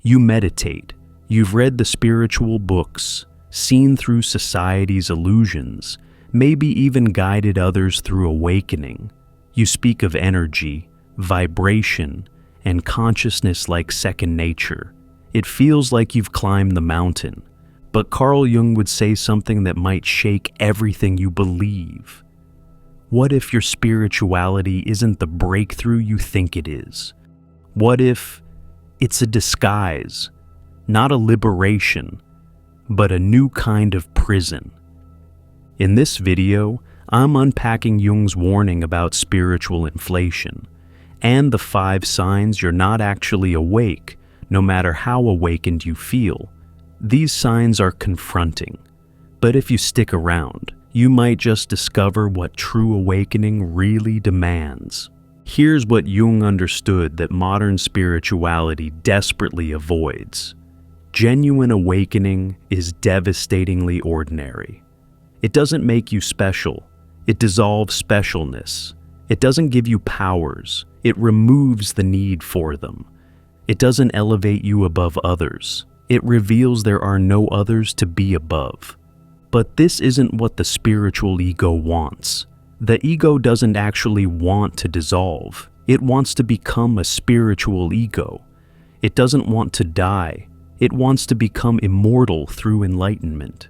You meditate. You've read the spiritual books, seen through society's illusions, maybe even guided others through awakening. You speak of energy, vibration, and consciousness like second nature. It feels like you've climbed the mountain. But Carl Jung would say something that might shake everything you believe. What if your spirituality isn't the breakthrough you think it is? What if it's a disguise, not a liberation, but a new kind of prison? In this video, I'm unpacking Jung's warning about spiritual inflation and the 5 signs you're not actually awake, no matter how awakened you feel. These signs are confronting, but if you stick around, you might just discover what true awakening really demands. Here's what Jung understood that modern spirituality desperately avoids. Genuine awakening is devastatingly ordinary. It doesn't make you special. It dissolves specialness. It doesn't give you powers. It removes the need for them. It doesn't elevate you above others. It reveals there are no others to be above. But this isn't what the spiritual ego wants. The ego doesn't actually want to dissolve. It wants to become a spiritual ego. It doesn't want to die. It wants to become immortal through enlightenment.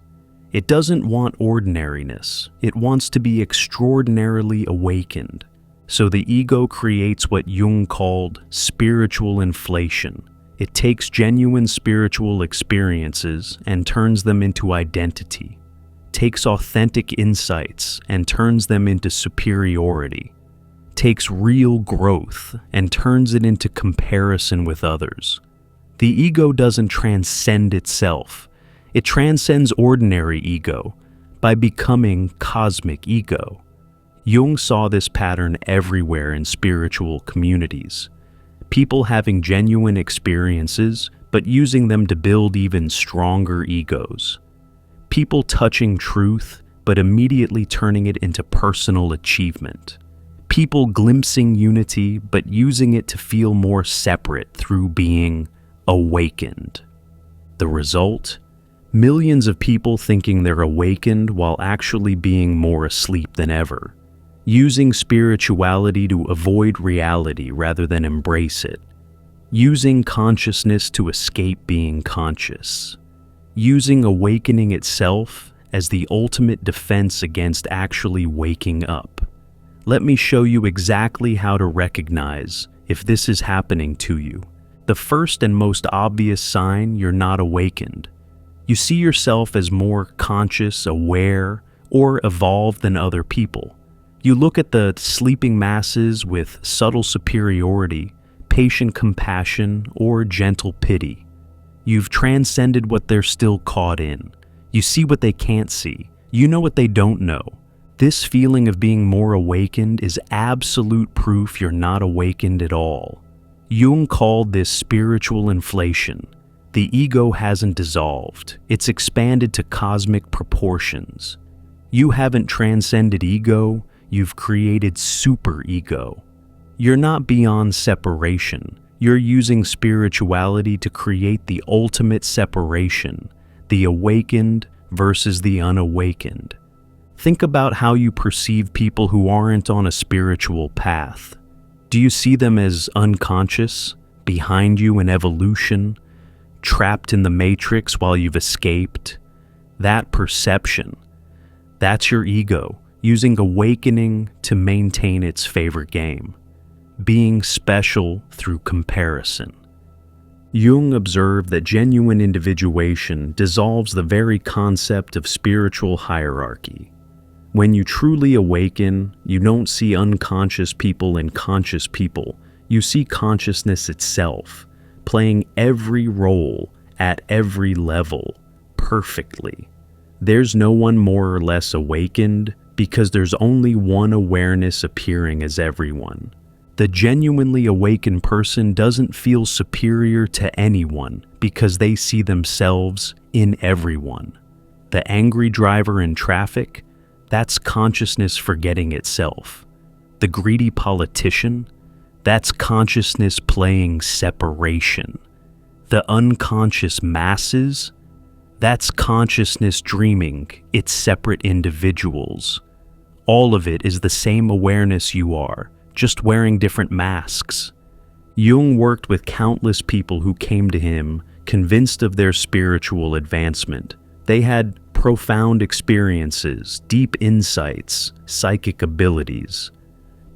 It doesn't want ordinariness. It wants to be extraordinarily awakened. So the ego creates what Jung called spiritual inflation. It takes genuine spiritual experiences and turns them into identity, takes authentic insights and turns them into superiority, takes real growth and turns it into comparison with others. The ego doesn't transcend itself. It transcends ordinary ego by becoming cosmic ego. Jung saw this pattern everywhere in spiritual communities. People having genuine experiences, but using them to build even stronger egos. People touching truth, but immediately turning it into personal achievement. People glimpsing unity, but using it to feel more separate through being awakened. The result? Millions of people thinking they're awakened while actually being more asleep than ever. Using spirituality to avoid reality rather than embrace it. Using consciousness to escape being conscious. Using awakening itself as the ultimate defense against actually waking up. Let me show you exactly how to recognize if this is happening to you. The first and most obvious sign you're not awakened. You see yourself as more conscious, aware, or evolved than other people. You look at the sleeping masses with subtle superiority, patient compassion, or gentle pity. You've transcended what they're still caught in. You see what they can't see. You know what they don't know. This feeling of being more awakened is absolute proof you're not awakened at all. Jung called this spiritual inflation. The ego hasn't dissolved. It's expanded to cosmic proportions. You haven't transcended ego. You've created superego. You're not beyond separation. You're using spirituality to create the ultimate separation, the awakened versus the unawakened. Think about how you perceive people who aren't on a spiritual path. Do you see them as unconscious, behind you in evolution, trapped in the matrix while you've escaped? That perception, that's your ego, using awakening to maintain its favorite game, being special through comparison. Jung observed that genuine individuation dissolves the very concept of spiritual hierarchy. When you truly awaken, you don't see unconscious people and conscious people. You see consciousness itself, playing every role at every level perfectly. There's no one more or less awakened, because there's only one awareness appearing as everyone. The genuinely awakened person doesn't feel superior to anyone because they see themselves in everyone. The angry driver in traffic, that's consciousness forgetting itself. The greedy politician, that's consciousness playing separation. The unconscious masses? That's consciousness dreaming. It's separate individuals. All of it is the same awareness you are, just wearing different masks. Jung worked with countless people who came to him convinced of their spiritual advancement. They had profound experiences, deep insights, psychic abilities.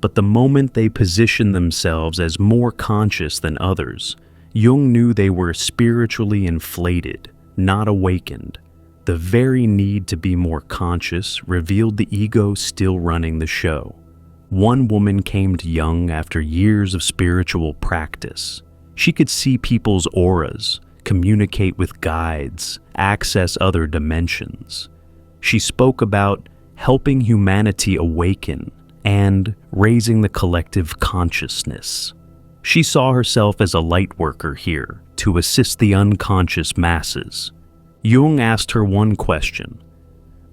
But the moment they positioned themselves as more conscious than others, Jung knew they were spiritually inflated, not awakened. The very need to be more conscious revealed the ego still running the show. One woman came to Jung after years of spiritual practice. She could see people's auras, communicate with guides, access other dimensions. She spoke about helping humanity awaken and raising the collective consciousness. She saw herself as a light worker here to assist the unconscious masses. Jung asked her one question.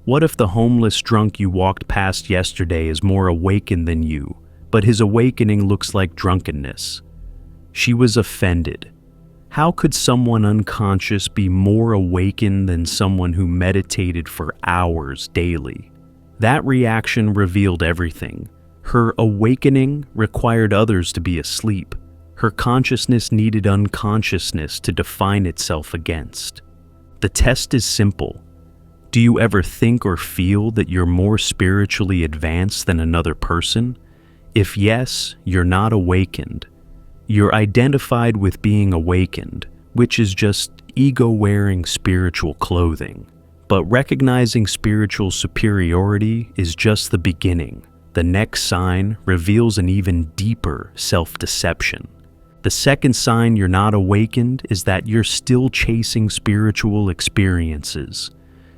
What if the homeless drunk you walked past yesterday is more awakened than you, but his awakening looks like drunkenness? She was offended. How could someone unconscious be more awakened than someone who meditated for hours daily? That reaction revealed everything. Her awakening required others to be asleep. Her consciousness needed unconsciousness to define itself against. The test is simple. Do you ever think or feel that you're more spiritually advanced than another person? If yes, you're not awakened. You're identified with being awakened, which is just ego wearing spiritual clothing. But recognizing spiritual superiority is just the beginning. The next sign reveals an even deeper self-deception. The second sign you're not awakened is that you're still chasing spiritual experiences,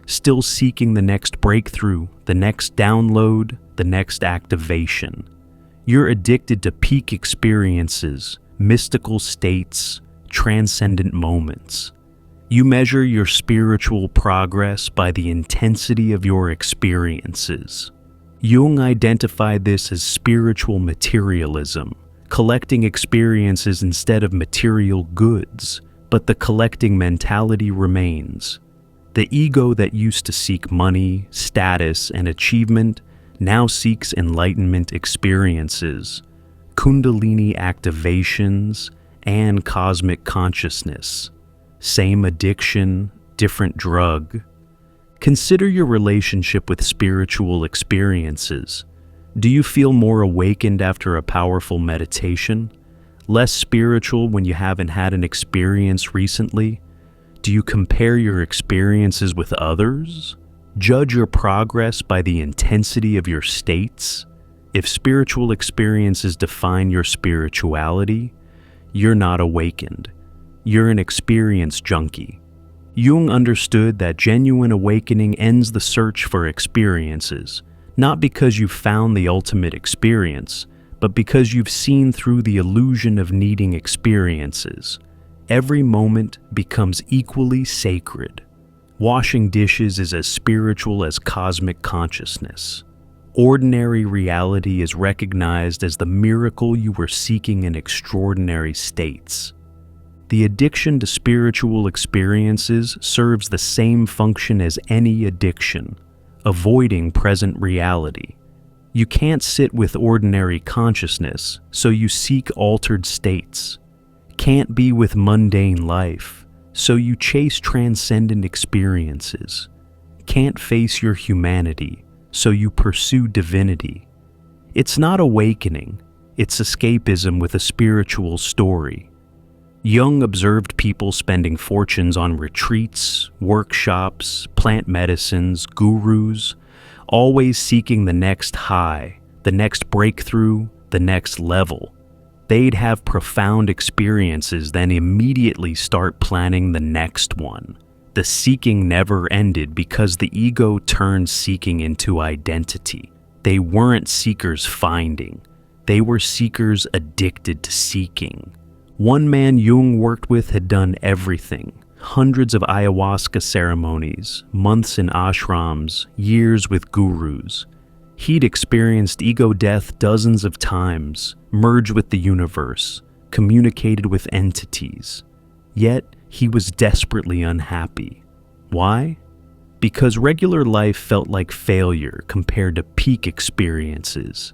still seeking the next breakthrough, the next download, the next activation. You're addicted to peak experiences, mystical states, transcendent moments. You measure your spiritual progress by the intensity of your experiences. Jung identified this as spiritual materialism, collecting experiences instead of material goods, but the collecting mentality remains. The ego that used to seek money, status, and achievement now seeks enlightenment experiences, Kundalini activations, and cosmic consciousness. Same addiction, different drug. Consider your relationship with spiritual experiences. Do you feel more awakened after a powerful meditation? Less spiritual when you haven't had an experience recently? Do you compare your experiences with others? Judge your progress by the intensity of your states? If spiritual experiences define your spirituality, you're not awakened. You're an experience junkie. Jung understood that genuine awakening ends the search for experiences, not because you've found the ultimate experience, but because you've seen through the illusion of needing experiences. Every moment becomes equally sacred. Washing dishes is as spiritual as cosmic consciousness. Ordinary reality is recognized as the miracle you were seeking in extraordinary states. The addiction to spiritual experiences serves the same function as any addiction, avoiding present reality. You can't sit with ordinary consciousness, so you seek altered states. Can't be with mundane life, so you chase transcendent experiences. Can't face your humanity, so you pursue divinity. It's not awakening, it's escapism with a spiritual story. Jung observed people spending fortunes on retreats, workshops, plant medicines, gurus, always seeking the next high, the next breakthrough, the next level. They'd have profound experiences, then immediately start planning the next one. The seeking never ended because the ego turned seeking into identity. They weren't seekers finding. They were seekers addicted to seeking. One man Jung worked with had done everything. Hundreds of ayahuasca ceremonies, months in ashrams, years with gurus. He'd experienced ego death dozens of times, merged with the universe, communicated with entities. Yet, he was desperately unhappy. Why? Because regular life felt like failure compared to peak experiences.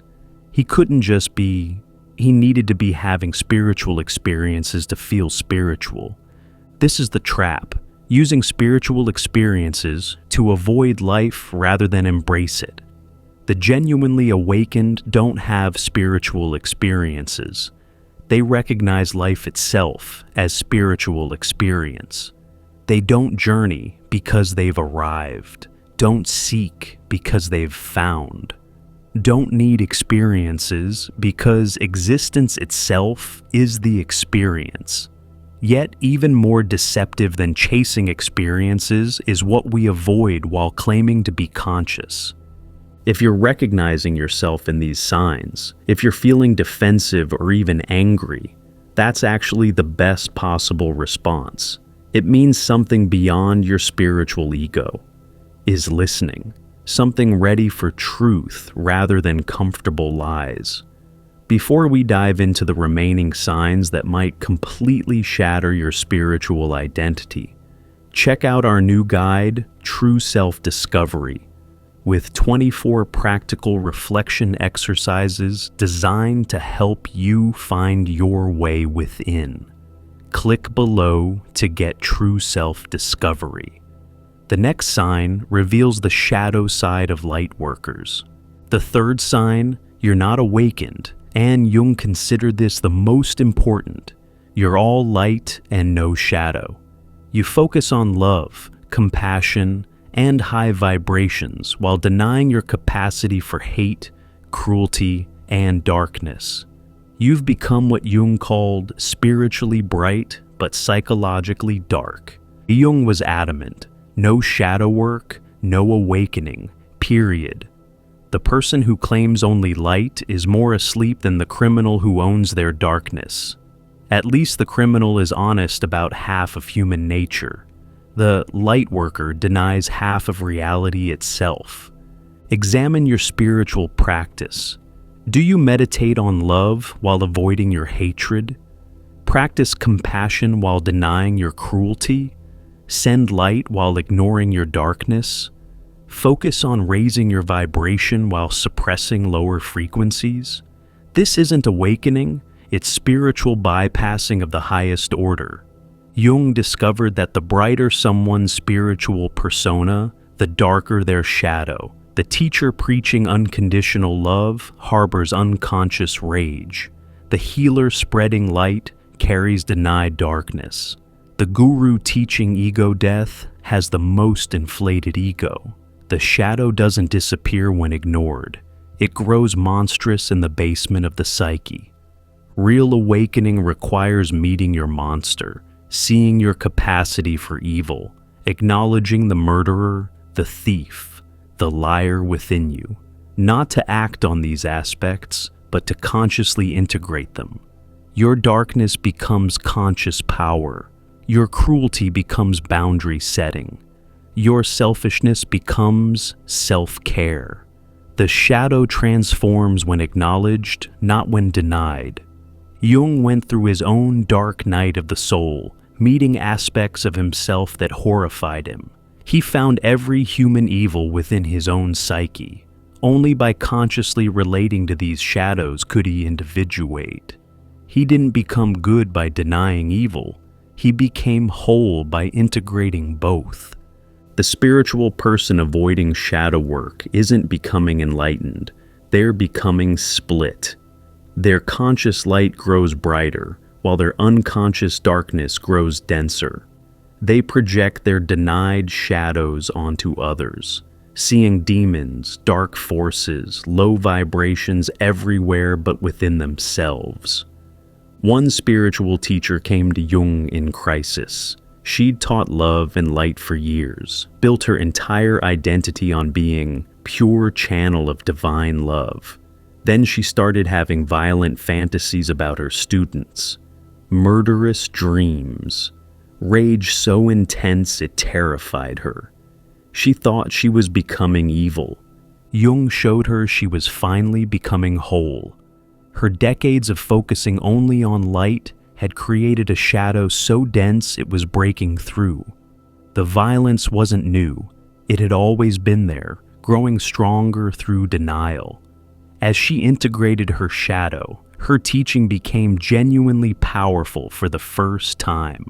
He couldn't just be, he needed to be having spiritual experiences to feel spiritual. This is the trap, using spiritual experiences to avoid life rather than embrace it. The genuinely awakened don't have spiritual experiences. They recognize life itself as spiritual experience. They don't journey because they've arrived, don't seek because they've found, don't need experiences because existence itself is the experience. Yet even more deceptive than chasing experiences is what we avoid while claiming to be conscious. If you're recognizing yourself in these signs, if you're feeling defensive or even angry, that's actually the best possible response. It means something beyond your spiritual ego is listening, something ready for truth rather than comfortable lies. Before we dive into the remaining signs that might completely shatter your spiritual identity, check out our new guide, True Self-Discovery, with 24 practical reflection exercises designed to help you find your way within. Click below to get True Self-Discovery. The next sign reveals the shadow side of light workers. The third sign, you're not awakened, and Jung considered this the most important. You're all light and no shadow. You focus on love, compassion, and high vibrations while denying your capacity for hate, cruelty, and darkness. You've become what Jung called spiritually bright but psychologically dark. Jung was adamant, no shadow work, no awakening, period. The person who claims only light is more asleep than the criminal who owns their darkness. At least the criminal is honest about half of human nature. The light worker denies half of reality itself. Examine your spiritual practice. Do you meditate on love while avoiding your hatred? Practice compassion while denying your cruelty? Send light while ignoring your darkness? Focus on raising your vibration while suppressing lower frequencies? This isn't awakening, it's spiritual bypassing of the highest order. Jung discovered that the brighter someone's spiritual persona, the darker their shadow. The teacher preaching unconditional love harbors unconscious rage. The healer spreading light carries denied darkness. The guru teaching ego death has the most inflated ego. The shadow doesn't disappear when ignored. It grows monstrous in the basement of the psyche. Real awakening requires meeting your monster, seeing your capacity for evil, acknowledging the murderer, the thief, the liar within you, not to act on these aspects, but to consciously integrate them. Your darkness becomes conscious power. Your cruelty becomes boundary setting. Your selfishness becomes self-care. The shadow transforms when acknowledged, not when denied. Jung went through his own dark night of the soul, meeting aspects of himself that horrified him. He found every human evil within his own psyche. Only by consciously relating to these shadows could he individuate. He didn't become good by denying evil. He became whole by integrating both. The spiritual person avoiding shadow work isn't becoming enlightened. They're becoming split. Their conscious light grows brighter, while their unconscious darkness grows denser. They project their denied shadows onto others, seeing demons, dark forces, low vibrations everywhere but within themselves. One spiritual teacher came to Jung in crisis. She'd taught love and light for years, built her entire identity on being pure channel of divine love. Then she started having violent fantasies about her students, murderous dreams, rage so intense it terrified her. She thought she was becoming evil. Jung showed her she was finally becoming whole. Her decades of focusing only on light had created a shadow so dense it was breaking through. The violence wasn't new. It had always been there, growing stronger through denial. As she integrated her shadow, her teaching became genuinely powerful for the first time.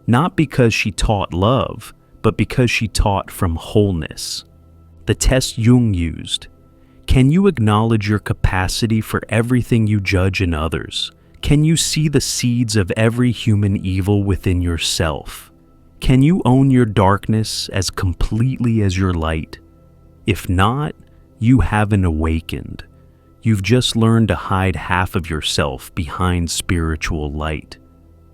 Not because she taught love, but because she taught from wholeness. The test Jung used. Can you acknowledge your capacity for everything you judge in others? Can you see the seeds of every human evil within yourself? Can you own your darkness as completely as your light? If not, you haven't awakened. You've just learned to hide half of yourself behind spiritual light.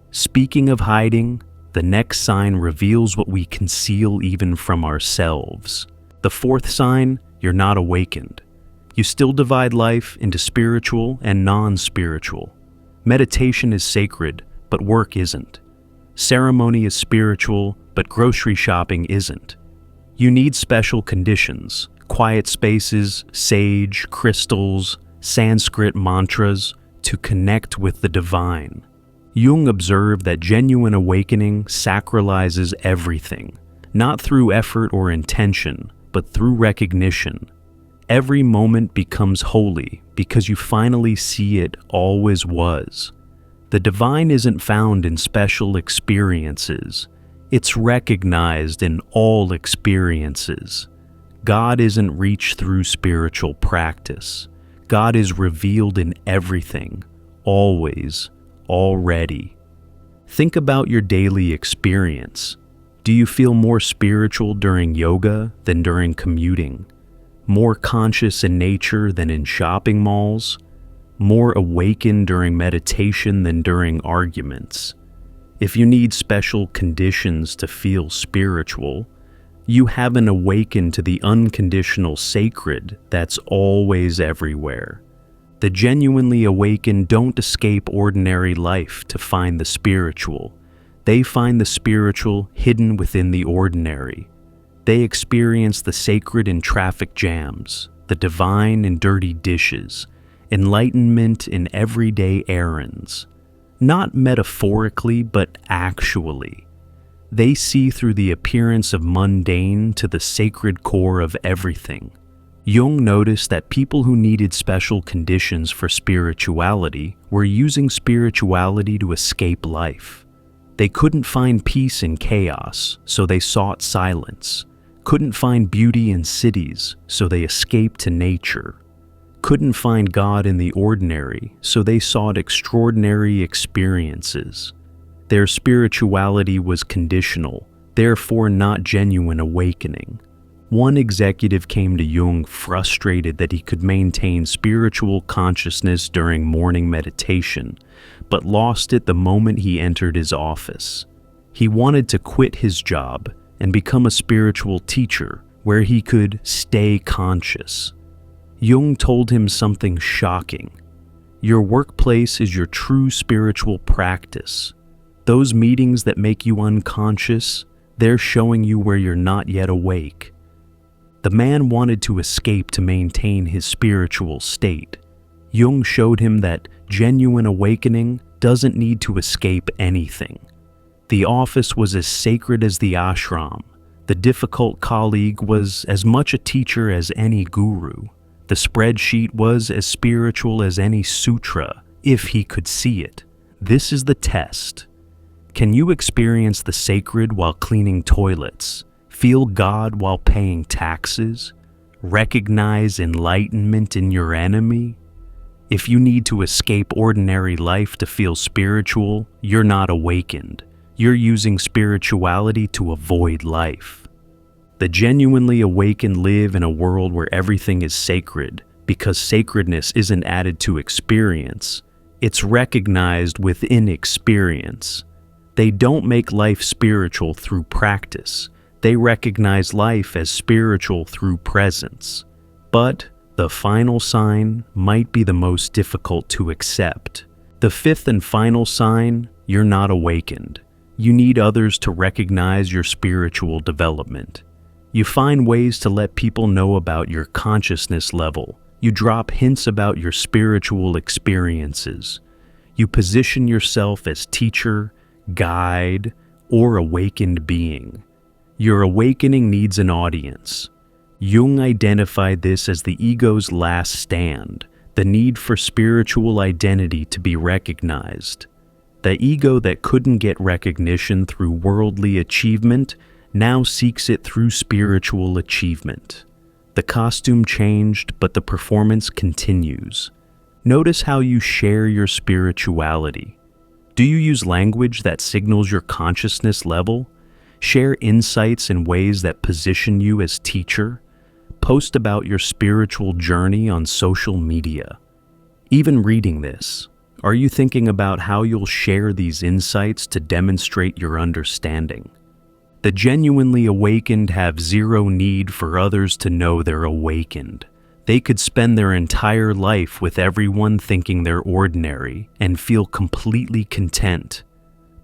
Speaking of hiding, the next sign reveals what we conceal even from ourselves. The fourth sign, you're not awakened. You still divide life into spiritual and non-spiritual. Meditation is sacred, but work isn't. Ceremony is spiritual, but grocery shopping isn't. You need special conditions, quiet spaces, sage, crystals, Sanskrit mantras to connect with the divine. Jung observed that genuine awakening sacralizes everything, not through effort or intention, but through recognition. Every moment becomes holy because you finally see it always was. The divine isn't found in special experiences. It's recognized in all experiences. God isn't reached through spiritual practice. God is revealed in everything, always, already. Think about your daily experience. Do you feel more spiritual during yoga than during commuting? More conscious in nature than in shopping malls? More awakened during meditation than during arguments? If you need special conditions to feel spiritual, you haven't awakened to the unconditional sacred that's always everywhere. The genuinely awakened don't escape ordinary life to find the spiritual. They find the spiritual hidden within the ordinary. They experience the sacred in traffic jams, the divine in dirty dishes, enlightenment in everyday errands. Not metaphorically, but actually. They see through the appearance of mundane to the sacred core of everything. Jung noticed that people who needed special conditions for spirituality were using spirituality to escape life. They couldn't find peace in chaos, so they sought silence. Couldn't find beauty in cities, so they escaped to nature. Couldn't find God in the ordinary, so they sought extraordinary experiences. Their spirituality was conditional, therefore not genuine awakening. One executive came to Jung frustrated that he could maintain spiritual consciousness during morning meditation, but lost it the moment he entered his office. He wanted to quit his job and become a spiritual teacher where he could stay conscious. Jung told him something shocking. Your workplace is your true spiritual practice. Those meetings that make you unconscious, they're showing you where you're not yet awake. The man wanted to escape to maintain his spiritual state. Jung showed him that genuine awakening doesn't need to escape anything. The office was as sacred as the ashram. The difficult colleague was as much a teacher as any guru. The spreadsheet was as spiritual as any sutra, if he could see it. This is the test. Can you experience the sacred while cleaning toilets? Feel God while paying taxes? Recognize enlightenment in your enemy? If you need to escape ordinary life to feel spiritual, you're not awakened. You're using spirituality to avoid life. The genuinely awakened live in a world where everything is sacred, because sacredness isn't added to experience. It's recognized within experience. They don't make life spiritual through practice. They recognize life as spiritual through presence. But the final sign might be the most difficult to accept. The fifth and final sign, you're not awakened. You need others to recognize your spiritual development. You find ways to let people know about your consciousness level. You drop hints about your spiritual experiences. You position yourself as teacher, guide, or awakened being. Your awakening needs an audience. Jung identified this as the ego's last stand, the need for spiritual identity to be recognized. The ego that couldn't get recognition through worldly achievement now seeks it through spiritual achievement. The costume changed, but the performance continues. Notice how you share your spirituality. Do you use language that signals your consciousness level? Share insights in ways that position you as teacher? Post about your spiritual journey on social media. Even reading this, are you thinking about how you'll share these insights to demonstrate your understanding? The genuinely awakened have zero need for others to know they're awakened. They could spend their entire life with everyone thinking they're ordinary and feel completely content.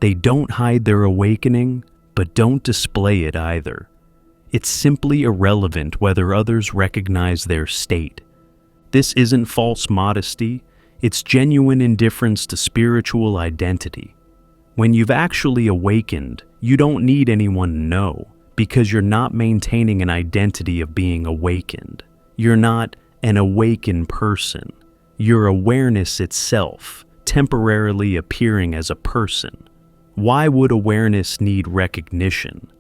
They don't hide their awakening, but don't display it either. It's simply irrelevant whether others recognize their state. This isn't false modesty, it's genuine indifference to spiritual identity. When you've actually awakened, you don't need anyone to know, because you're not maintaining an identity of being awakened. You're not an awakened person. You're awareness itself, temporarily appearing as a person. Why would awareness need recognition?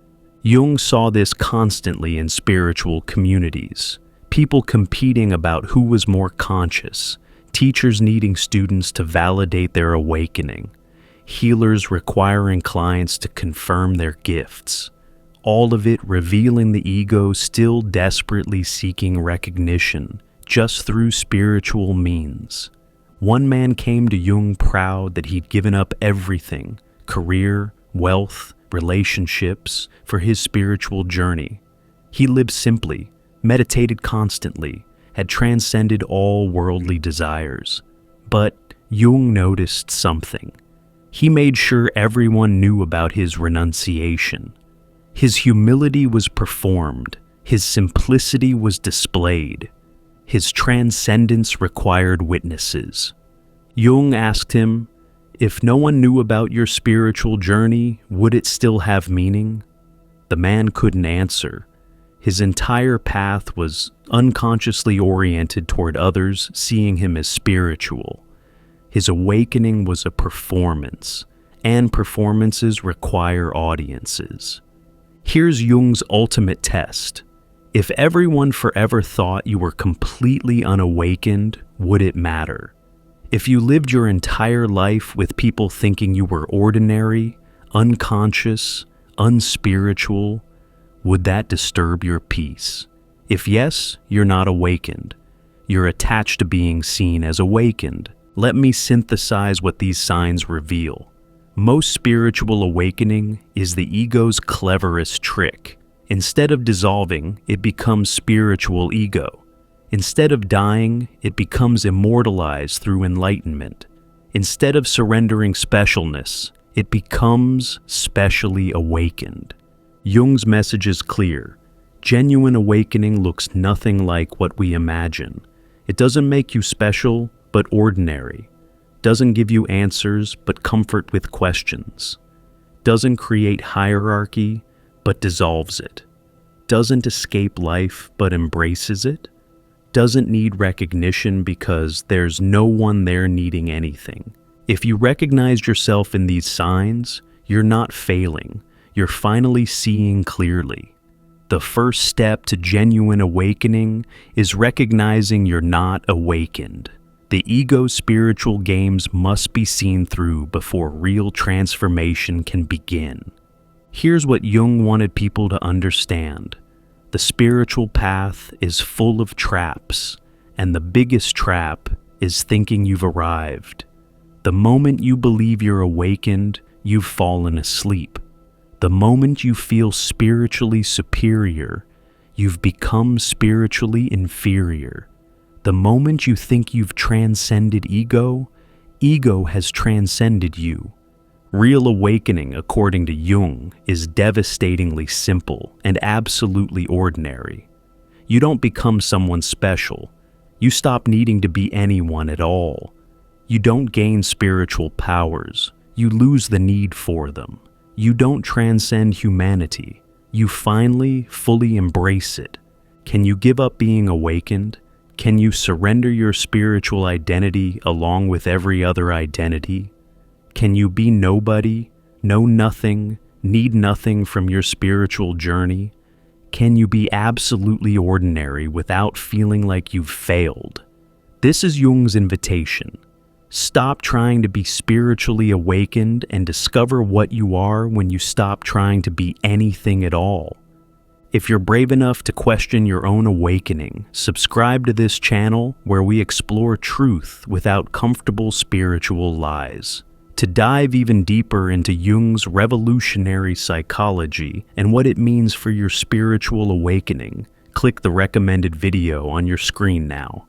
Jung saw this constantly in spiritual communities. People competing about who was more conscious, teachers needing students to validate their awakening, healers requiring clients to confirm their gifts. All of it revealing the ego still desperately seeking recognition, just through spiritual means. One man came to Jung proud that he'd given up everything, career, wealth, relationships, for his spiritual journey. He lived simply, meditated constantly, had transcended all worldly desires. But Jung noticed something. He made sure everyone knew about his renunciation. His humility was performed, his simplicity was displayed, his transcendence required witnesses. Jung asked him, "If no one knew about your spiritual journey, would it still have meaning?" The man couldn't answer. His entire path was unconsciously oriented toward others seeing him as spiritual. His awakening was a performance, and performances require audiences. Here's Jung's ultimate test. If everyone forever thought you were completely unawakened, would it matter? If you lived your entire life with people thinking you were ordinary, unconscious, unspiritual, would that disturb your peace? If yes, you're not awakened. You're attached to being seen as awakened. Let me synthesize what these signs reveal. Most spiritual awakening is the ego's cleverest trick. Instead of dissolving, it becomes spiritual ego. Instead of dying, it becomes immortalized through enlightenment. Instead of surrendering specialness, it becomes specially awakened. Jung's message is clear. Genuine awakening looks nothing like what we imagine. It doesn't make you special, but ordinary. Doesn't give you answers, but comfort with questions. Doesn't create hierarchy, but dissolves it. Doesn't escape life, but embraces it. Doesn't need recognition because there's no one there needing anything. If you recognize yourself in these signs, you're not failing. You're finally seeing clearly. The first step to genuine awakening is recognizing you're not awakened. The ego's spiritual games must be seen through before real transformation can begin. Here's what Jung wanted people to understand. The spiritual path is full of traps, and the biggest trap is thinking you've arrived. The moment you believe you're awakened, you've fallen asleep. The moment you feel spiritually superior, you've become spiritually inferior. The moment you think you've transcended ego, ego has transcended you. Real awakening, according to Jung, is devastatingly simple and absolutely ordinary. You don't become someone special. You stop needing to be anyone at all. You don't gain spiritual powers. You lose the need for them. You don't transcend humanity. You finally, fully embrace it. Can you give up being awakened? Can you surrender your spiritual identity along with every other identity? Can you be nobody, know nothing, need nothing from your spiritual journey? Can you be absolutely ordinary without feeling like you've failed? This is Jung's invitation. Stop trying to be spiritually awakened and discover what you are when you stop trying to be anything at all. If you're brave enough to question your own awakening, subscribe to this channel where we explore truth without comfortable spiritual lies. To dive even deeper into Jung's revolutionary psychology and what it means for your spiritual awakening, click the recommended video on your screen now.